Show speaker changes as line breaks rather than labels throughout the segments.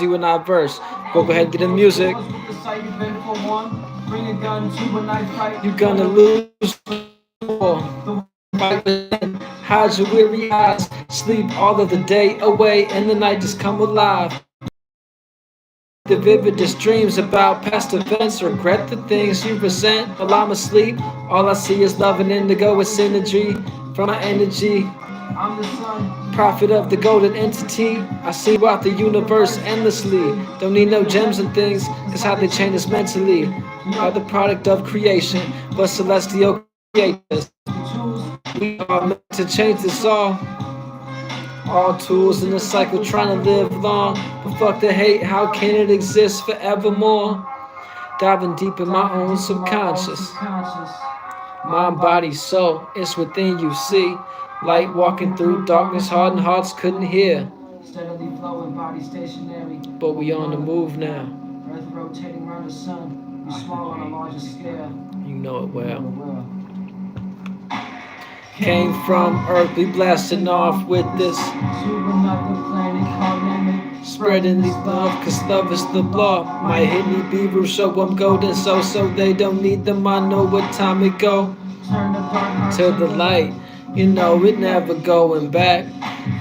you and I verse. Go ahead and get in the music. You're gonna lose the fight within. Hide your weary eyes. Sleep all of the day away, and the night just come alive. The vividest dreams about past events. Regret the things you resent. While I'm asleep, all I see is love and indigo with synergy from my energy. I'm the sun, prophet of the golden entity. I see out the universe endlessly. Don't need no gems and things, cause how they change us mentally. We are the product of creation, but celestial creators. We are meant to change this all tools in the cycle trying to live long. But fuck the hate, how can it exist forevermore? Diving deep in my own subconscious. Mind, body, soul, it's within you, see. Light walking through darkness, hardened hearts couldn't hear. Steadily flowing, body stationary. But we on the move now. Earth rotating around the sun. We small on a larger scale. You know it well. Came from Earth, we blasting off with this. Spreading these love, cause love is the law. My hidden beaver show I'm golden, so they don't need them. I know what time it go. To the light, you know it never going back.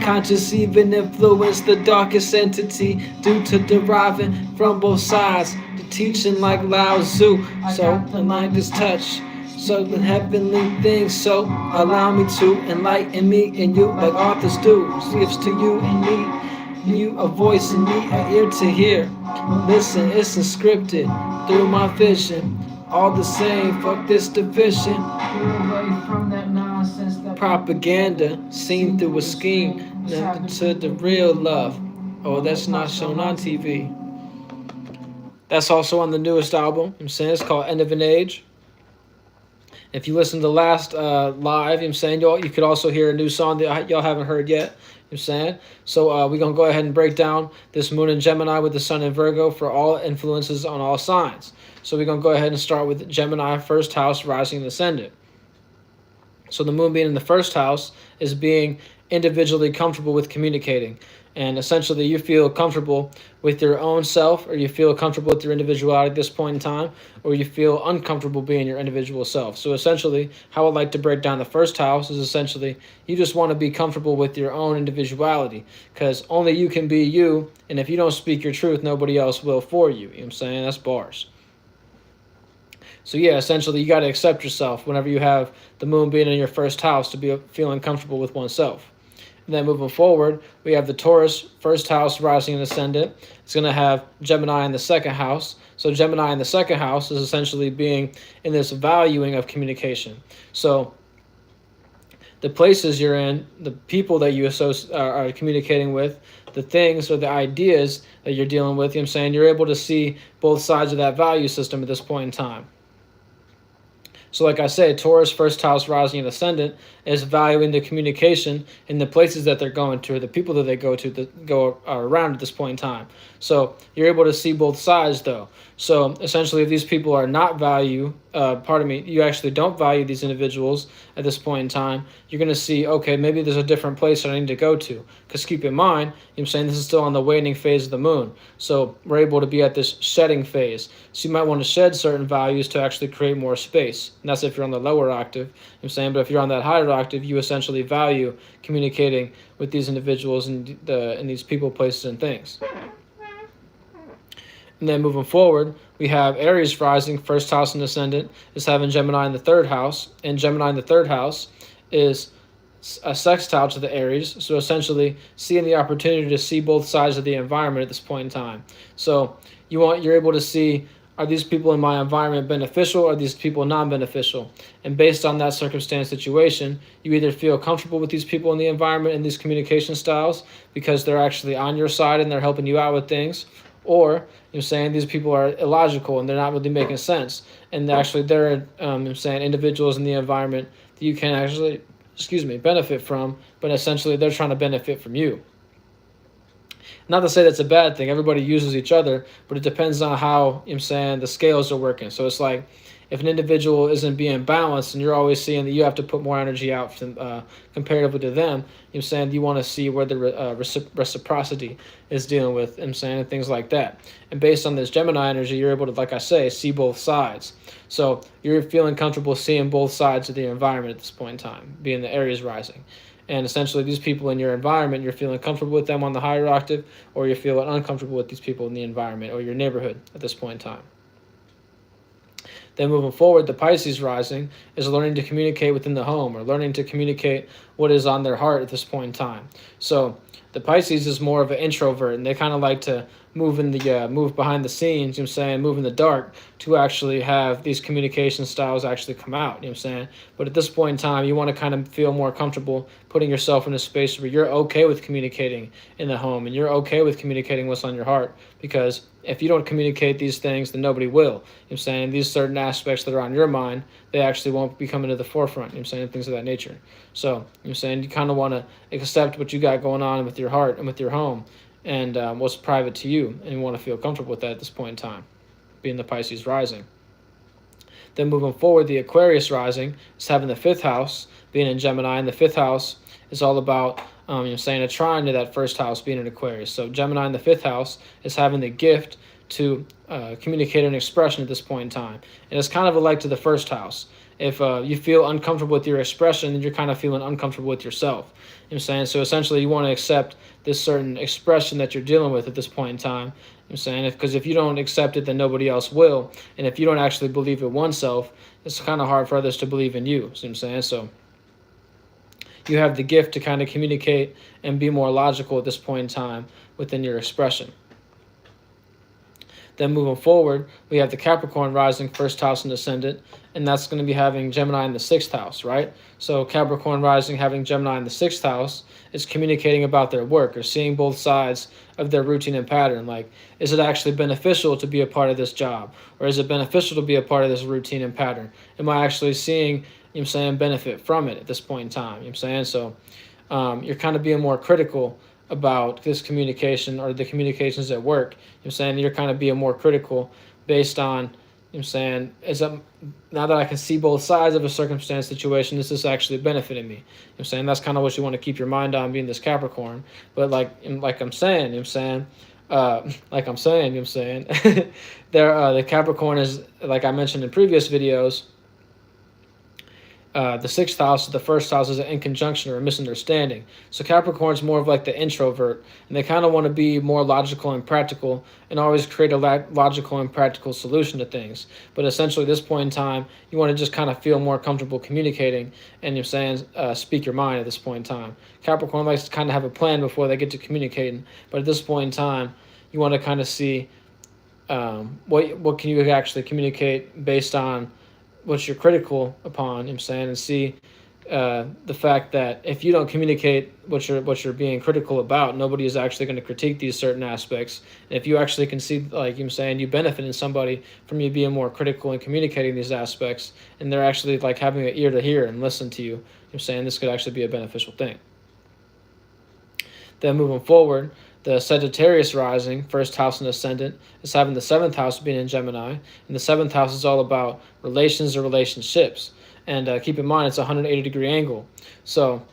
Conscious even influence the darkest entity due to deriving from both sides. The teaching like Lao Tzu, so the light is touch. So the heavenly things, so allow me to enlighten me and you like authors do. Gives to you and me, and you a voice in me, an ear to hear. Listen, it's unscripted through my vision. All the same, fuck this division. Get away from that nonsense, that propaganda seen through a scheme. Nothing to the real love. Oh, that's not shown on TV. That's also on the newest album. I'm saying it's called End of an Age. If you listen to the last live, I'm saying you could also hear a new song that y'all haven't heard yet. I'm saying so. We're gonna go ahead and break down this moon in Gemini with the sun in Virgo for all influences on all signs. So we're gonna go ahead and start with Gemini, first house, rising and ascendant. So the moon being in the first house is being individually comfortable with communicating. And essentially you feel comfortable with your own self, or you feel comfortable with your individuality at this point in time, or you feel uncomfortable being your individual self. So essentially how I'd like to break down the first house is essentially you just want to be comfortable with your own individuality, because only you can be you, and if you don't speak your truth, nobody else will for you. You know what I'm saying? That's bars. So yeah, essentially you got to accept yourself whenever you have the moon being in your first house to be feeling comfortable with oneself. And then moving forward, we have the Taurus, first house, rising and ascendant. It's going to have Gemini in the second house. So Gemini in the second house is essentially being in this valuing of communication. So the places you're in, the people that you are communicating with, the things or the ideas that you're dealing with, you know what I'm saying, you're able to see both sides of that value system at this point in time. So like I said, Taurus, first house, rising and ascendant is valuing the communication in the places that they're going to, or the people that they go to that go around at this point in time. So you're able to see both sides though. So essentially if these people are not you actually don't value these individuals at this point in time, you're going to see, okay, maybe there's a different place that I need to go to. Because keep in mind, you know what I'm saying, this is still on the waning phase of the moon. So we're able to be at this shedding phase. So you might want to shed certain values to actually create more space. And that's if you're on the lower octave, you know what I'm saying, but if you're on that higher octave, you essentially value communicating with these individuals and these people, places, and things. And then moving forward, we have Aries rising, first house and ascendant, is having Gemini in the third house. And Gemini in the third house is a sextile to the Aries. So essentially seeing the opportunity to see both sides of the environment at this point in time. So you're able to see, are these people in my environment beneficial, or are these people non-beneficial? And based on that circumstance situation, you either feel comfortable with these people in the environment and these communication styles because they're actually on your side and they're helping you out with things, or you're saying these people are illogical and they're not really making sense, and actually they're saying individuals in the environment that you can actually benefit from, but essentially they're trying to benefit from you. Not to say that's a bad thing. Everybody uses each other, but it depends on how, the scales are working. So it's like if an individual isn't being balanced and you're always seeing that you have to put more energy out comparatively to them, you know what I'm saying, you want to see where the reciprocity is dealing with, you know what I'm saying, and things like that. And based on this Gemini energy, you're able to, like I say, see both sides. So you're feeling comfortable seeing both sides of the environment at this point in time, being the Aries rising. And essentially, these people in your environment, you're feeling comfortable with them on the higher octave, or you're feeling uncomfortable with these people in the environment or your neighborhood at this point in time. Then moving forward, the Pisces rising is learning to communicate within the home, or learning to communicate what is on their heart at this point in time. So the Pisces is more of an introvert, and they kind of like to move in the move behind the scenes, you know what I'm saying, move in the dark to actually have these communication styles actually come out, you know what I'm saying. But at this point in time, you want to kind of feel more comfortable putting yourself in a space where you're okay with communicating in the home and you're okay with communicating what's on your heart, because if you don't communicate these things, then nobody will, you know what I'm saying. These certain aspects that are on your mind, they actually won't be coming to the forefront, you know what I'm saying, things of that nature. So, you know what I'm saying, you kind of want to accept what you got going on with your heart and with your home, and what's private to you, and you want to feel comfortable with that at this point in time, being the Pisces rising. Then moving forward, the Aquarius rising is having the 5th house being in Gemini, and the 5th house is all about you know, saying a trine to that 1st house being in Aquarius. So Gemini in the 5th house is having the gift to communicate an expression at this point in time, and it's kind of like to the 1st house. If you feel uncomfortable with your expression, then you're kind of feeling uncomfortable with yourself. You know what I'm saying? So essentially, you want to accept this certain expression that you're dealing with at this point in time. You know what I'm saying? Because if you don't accept it, then nobody else will. And if you don't actually believe in oneself, it's kind of hard for others to believe in you. You know what I'm saying? So you have the gift to kind of communicate and be more logical at this point in time within your expression. Then moving forward, we have the Capricorn rising 1st house and ascendant, and that's going to be having Gemini in the 6th house, right? So Capricorn rising having Gemini in the 6th house is communicating about their work, or seeing both sides of their routine and pattern. Like, is it actually beneficial to be a part of this job? Or is it beneficial to be a part of this routine and pattern? Am I actually seeing, you know what I'm saying, benefit from it at this point in time? You know what I'm saying? So you're kind of being more critical about this communication or the communications at work. You know what I'm saying? You're kind of being more critical based on, you know what I'm saying, now that I can see both sides of a circumstance situation, is this actually benefiting me? You know what I'm saying? That's kind of what you want to keep your mind on, being this Capricorn. But like I'm saying, you know what I'm saying, you know what I'm saying, the Capricorn is, like I mentioned in previous videos, the 6th house, the 1st house is in conjunction or a misunderstanding. So Capricorn's more of like the introvert, and they kind of want to be more logical and practical and always create a logical and practical solution to things. But essentially, at this point in time, you want to just kind of feel more comfortable communicating and you're saying speak your mind at this point in time. Capricorn likes to kind of have a plan before they get to communicating, but at this point in time, you want to kind of see what can you actually communicate based on what you're critical upon, you know what I'm saying, and see the fact that if you don't communicate what you're being critical about, nobody is actually going to critique these certain aspects. And if you actually can see, like, you know what I'm saying, you benefit in somebody from you being more critical and communicating these aspects, and they're actually like having an ear to hear and listen to you, you know what I'm saying, this could actually be a beneficial thing. Then moving forward, the Sagittarius rising, 1st house and ascendant, is having the 7th house being in Gemini. And the 7th house is all about relations or relationships. And keep in mind, it's a 180-degree angle. So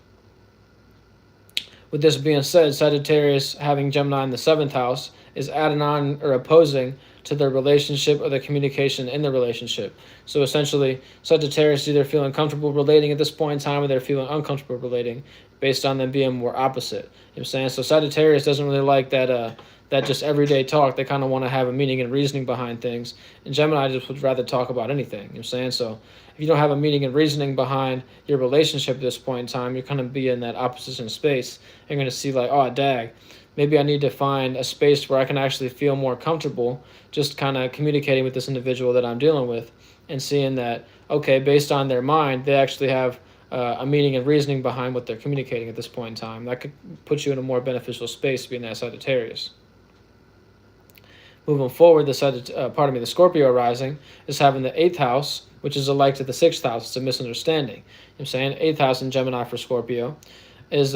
with this being said, Sagittarius having Gemini in the 7th house is adding on or opposing to their relationship or the communication in the relationship. So essentially, Sagittarius is either feeling comfortable relating at this point in time, or they're feeling uncomfortable relating, based on them being more opposite. You know what I'm saying? So Sagittarius doesn't really like that just everyday talk. They kind of want to have a meaning and reasoning behind things. And Gemini just would rather talk about anything. You know what I'm saying? So if you don't have a meaning and reasoning behind your relationship at this point in time, you're going to be in that opposition space. You're going to see like, oh, dag, maybe I need to find a space where I can actually feel more comfortable just kind of communicating with this individual that I'm dealing with, and seeing that, okay, based on their mind, they actually have a meaning and reasoning behind what they're communicating at this point in time. That could put you in a more beneficial space, being that Sagittarius. Moving forward, the Scorpio rising is having the 8th house, which is alike to the 6th house. It's a misunderstanding. You know what I'm saying? 8th house in Gemini for Scorpio is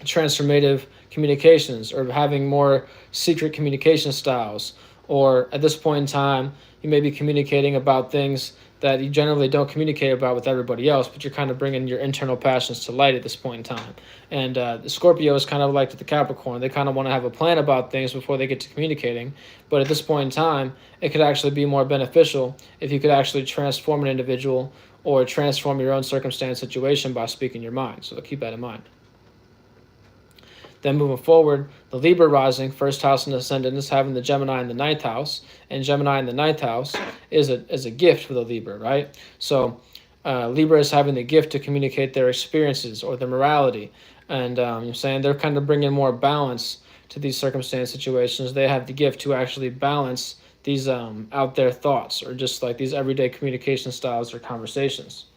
transformative communications, or having more secret communication styles, Or at this point in time, you may be communicating about things that you generally don't communicate about with everybody else, but you're kind of bringing your internal passions to light at this point in time. And the Scorpio is kind of like the Capricorn. They kind of want to have a plan about things before they get to communicating. But at this point in time, it could actually be more beneficial if you could actually transform an individual or transform your own circumstance situation by speaking your mind. So keep that in mind. Then moving forward, the Libra rising, first house and ascendant, is having the Gemini in the ninth house, and Gemini in the ninth house is a gift for the Libra, right? So Libra is having the gift to communicate their experiences or their morality, and you're saying they're kind of bringing more balance to these circumstance situations. They have the gift to actually balance these out there thoughts or just like these everyday communication styles or conversations.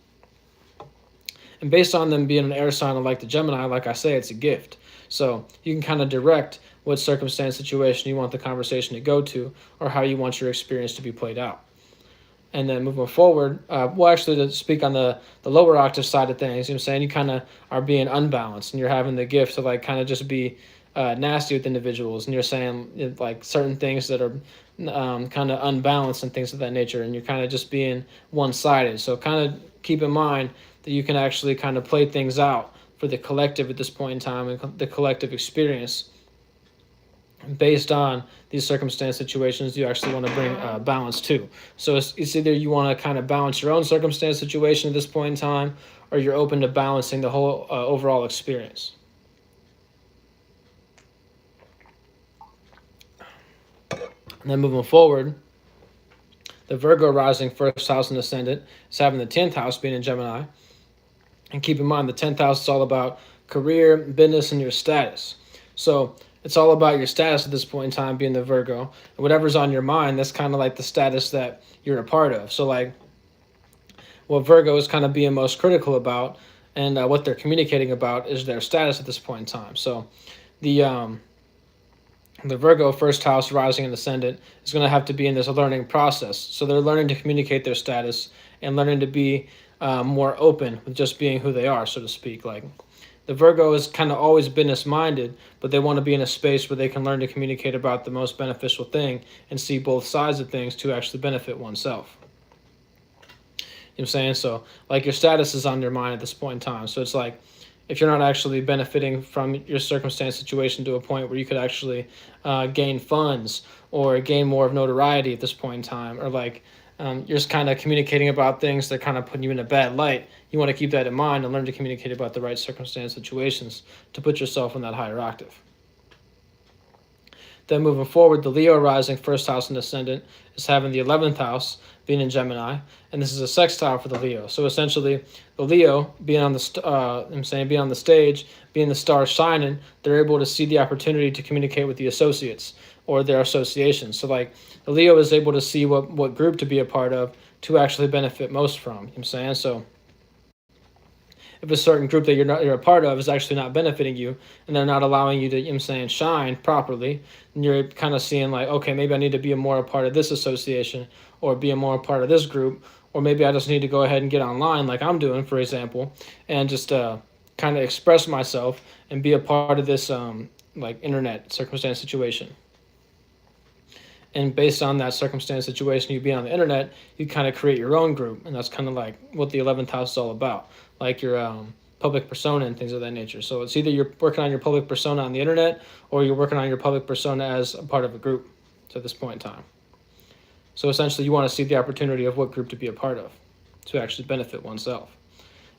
And based on them being an air sign like the Gemini, like I say, it's a gift. So you can kind of direct what circumstance situation you want the conversation to go to or how you want your experience to be played out. And then moving forward, well, actually, to speak on the lower octave side of things, you know what I'm saying, you kind of are being unbalanced and you're having the gift to like kind of just be nasty with individuals, and you're saying like certain things that are kind of unbalanced and things of that nature, and you're kind of just being one-sided. So kind of keep in mind that you can actually kind of play things out for the collective at this point in time and the collective experience. Based on these circumstance situations, you actually want to bring balance too. So it's either you want to kind of balance your own circumstance situation at this point in time, or you're open to balancing the whole overall experience. And then moving forward, the Virgo rising, first house and ascendant, is having the 10th house being in Gemini. And keep in mind, the 10th house is all about career, business, and your status. So it's all about your status at this point in time being the Virgo. And whatever's on your mind, that's kind of like the status that you're a part of. So like what Virgo is kind of being most critical about and what they're communicating about is their status at this point in time. So the Virgo first house rising and ascendant is going to have to be in this learning process. So they're learning to communicate their status and learning to be more open with just being who they are, so to speak. Like the Virgo is kind of always business minded, but they want to be in a space where they can learn to communicate about the most beneficial thing and see both sides of things to actually benefit oneself. You know what I'm saying? So like your status is on your mind at this point in time. So it's like if you're not actually benefiting from your circumstance situation to a point where you could actually gain funds or gain more of notoriety at this point in time, or like you're just kind of communicating about things that kind of put you in a bad light, you want to keep that in mind and learn to communicate about the right circumstance situations to put yourself in that higher octave. Then moving forward, the Leo rising, first house and ascendant, is having the 11th house being in Gemini, and this is a sextile for the Leo. So essentially, the Leo being on being on the stage, being the star shining, they're able to see the opportunity to communicate with the associates or their associations. So like the Leo is able to see what group to be a part of to actually benefit most from. You know what I'm saying? So if a certain group that you're a part of is actually not benefiting you and they're not allowing you to, you know what I'm saying, shine properly, then you're kind of seeing like, okay, maybe I need to be a part of this association or be a more part of this group, or maybe I just need to go ahead and get online like I'm doing, for example, and just kind of express myself and be a part of this like internet circumstance situation. And based on that circumstance situation, you be on the internet, you kind of create your own group. And that's kind of like what the 11th house is all about, like your public persona and things of that nature. So it's either you're working on your public persona on the internet or you're working on your public persona as a part of a group at this point in time. So essentially, you want to see the opportunity of what group to be a part of to actually benefit oneself.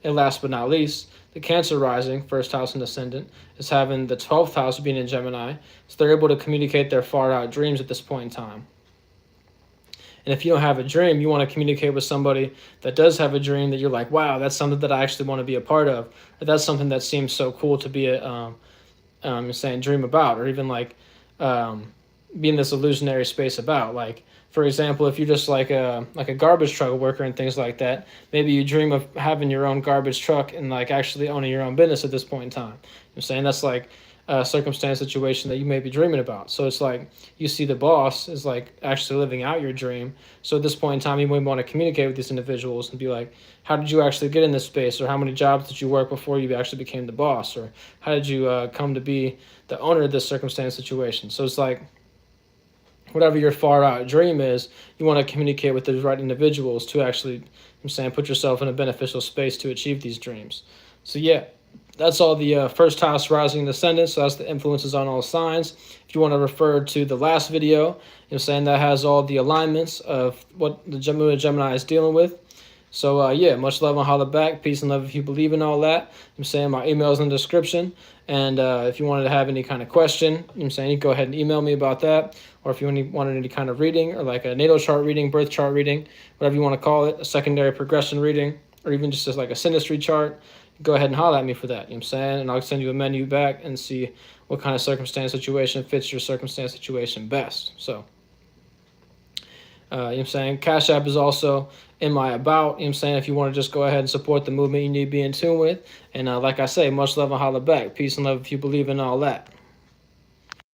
And last but not least, the Cancer rising, first house and ascendant, is having the 12th house being in Gemini, so they're able to communicate their far out dreams at this point in time. And if you don't have a dream, you want to communicate with somebody that does have a dream that you're like, wow, that's something that I actually want to be a part of, or that's something that seems so cool to be dream about, or even like be in this illusionary space about. Like, for example, if you're just like a garbage truck worker and things like that, maybe you dream of having your own garbage truck and like actually owning your own business at this point in time. You know what I'm saying? That's like a circumstance situation that you may be dreaming about. So it's like you see the boss is like actually living out your dream. So at this point in time, you might want to communicate with these individuals and be like, how did you actually get in this space? Or how many jobs did you work before you actually became the boss? Or how did you come to be the owner of this circumstance situation? So it's like whatever your far out dream is, you want to communicate with the right individuals to actually, I'm saying, put yourself in a beneficial space to achieve these dreams. So yeah, that's all the first house rising and ascendant. So that's the influences on all signs. If you want to refer to the last video, I'm saying that has all the alignments of what the Gemini is dealing with. So yeah, much love and holla back. Peace and love if you believe in all that. I'm saying my email's in the description. And if you wanted to have any kind of question, I'm saying you go ahead and email me about that. Or if you wanted any kind of reading, or like a natal chart reading, birth chart reading, whatever you want to call it, a secondary progression reading, or even just as like a synastry chart, go ahead and holler at me for that. You know what I'm saying? And I'll send you a menu back and see what kind of circumstance situation fits your circumstance situation best. So, you know what I'm saying? Cash App is also in my about. You know what I'm saying? If you want to just go ahead and support the movement you need to be in tune with. And like I say, much love and holla back. Peace and love if you believe in all that.